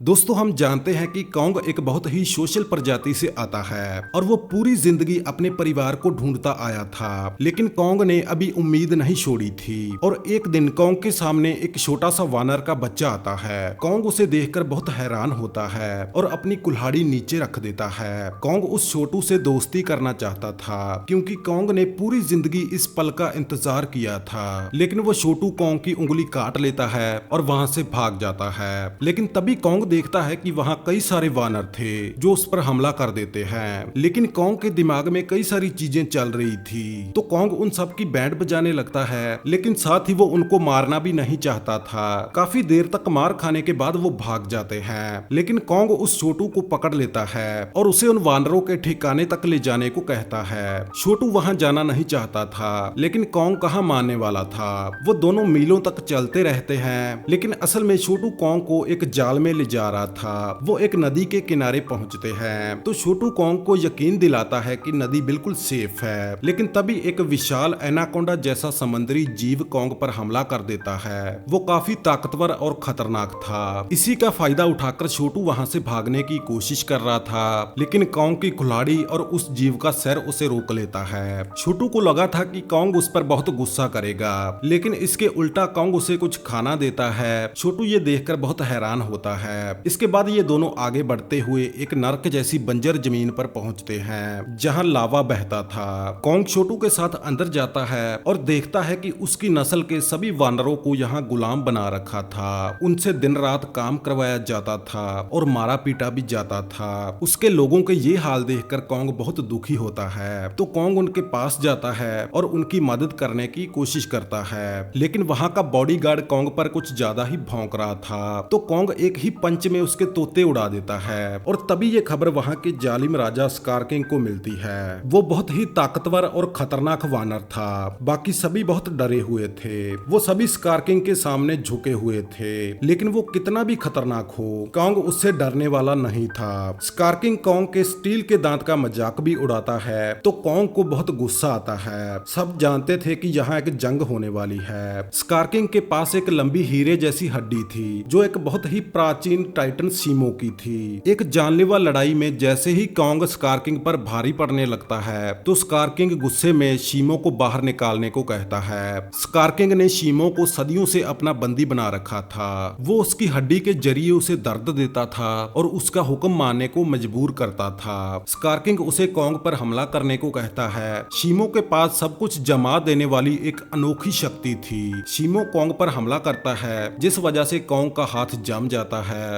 दोस्तों हम जानते हैं कि कॉन्ग एक बहुत ही सोशल प्रजाति से आता है और वो पूरी जिंदगी अपने परिवार को ढूंढता आया था। लेकिन कॉन्ग ने अभी उम्मीद नहीं छोड़ी थी और एक दिन कॉन्ग के सामने एक छोटा सा वानर का बच्चा आता है। कॉन्ग उसे देखकर बहुत हैरान होता है और अपनी कुल्हाड़ी नीचे रख देता है। कॉन्ग उस छोटू से दोस्ती करना चाहता था क्योंकि कॉन्ग ने पूरी जिंदगी इस पल का इंतजार किया था। लेकिन वो छोटू कॉन्ग की उंगली काट लेता है और वहां से भाग जाता है। लेकिन तभी कॉन्ग देखता है कि वहां कई सारे वानर थे जो उस पर हमला कर देते हैं। लेकिन कॉन्ग के दिमाग में कई सारी चीजें चल रही थी, तो कॉन्ग उन सब की बैंड बजाने लगता है, लेकिन साथ ही वो उनको मारना भी नहीं चाहता था। काफी देर तक मार खाने के बाद वो भाग जाते हैं, लेकिन कॉन्ग उस छोटू को पकड़ लेता है और उसे उन वानरों के ठिकाने तक ले जाने को कहता है। छोटू वहां जाना नहीं चाहता था, लेकिन कॉन्ग कहाँ मानने वाला था। वो दोनों मीलों तक चलते रहते हैं, लेकिन असल में छोटू कॉन्ग को एक जाल में ले जा रहा था। वो एक नदी के किनारे पहुंचते हैं तो छोटू कॉन्ग को यकीन दिलाता है कि नदी बिल्कुल सेफ है। लेकिन तभी एक विशाल एनाकोंडा जैसा समुद्री जीव कॉन्ग पर हमला कर देता है। वो काफी ताकतवर और खतरनाक था। इसी का फायदा उठाकर छोटू वहां से भागने की कोशिश कर रहा था, लेकिन कॉन्ग की कुल्हाड़ी और उस जीव का सर उसे रोक लेता है। छोटू को लगा था कि कॉन्ग उस पर बहुत गुस्सा करेगा, लेकिन इसके उल्टा कॉन्ग उसे कुछ खाना देता है। छोटू ये देखकर बहुत हैरान होता है। इसके बाद ये दोनों आगे बढ़ते हुए एक नर्क जैसी बंजर जमीन पर पहुंचते हैं जहां लावा बहता था। कॉन्ग छोटू के साथ अंदर जाता है और देखता है कि उसकी नस्ल के सभी वानरों को यहाँ गुलाम बना रखा था। उनसे दिन रात काम करवाया जाता था और मारा पीटा भी जाता था। उसके लोगों के ये हाल देखकर कॉन्ग बहुत दुखी होता है, तो कॉन्ग उनके पास जाता है और उनकी मदद करने की कोशिश करता है। लेकिन वहाँ का बॉडीगार्ड कॉन्ग पर कुछ ज्यादा ही भौंक रहा था, तो कॉन्ग एक ही पंच में उसके तोते उड़ा देता है। और तभी ये खबर वहाँ के जालिम राजा स्कार किंग को मिलती है। वो बहुत ही ताकतवर और खतरनाक वानर था। बाकी सभी बहुत डरे हुए थे। वो सभी स्कार किंग के सामने झुके हुए थे, लेकिन वो कितना भी खतरनाक हो, कॉन्ग उससे डरने वाला नहीं था। स्कार किंग कॉन्ग के स्टील के दांत का मजाक भी उड़ाता है, तो कॉन्ग को बहुत गुस्सा आता है। सब जानते थे कि यहाँ एक जंग होने वाली है। स्कार किंग के पास एक लंबी हीरे जैसी हड्डी थी जो एक बहुत ही प्राचीन टाइटन शीमो की थी। एक जानलेवा लड़ाई में जैसे ही कॉन्ग स्कार किंग पर भारी पड़ने लगता है, तो स्कार किंग गुस्से में शीमो को बाहर निकालने को कहता है। स्कार किंग ने शीमो को सदियों से अपना बंदी बना रखा था। वो उसकी हड्डी के जरिए उसे दर्द देता था और उसका हुक्म मानने को मजबूर करता था। स्कार किंग उसे कॉन्ग पर हमला करने को कहता है। शीमो के पास सब कुछ जमा देने वाली एक अनोखी शक्ति थी। शीमो कॉन्ग पर हमला करता है, जिस वजह से कॉन्ग का हाथ जम जाता है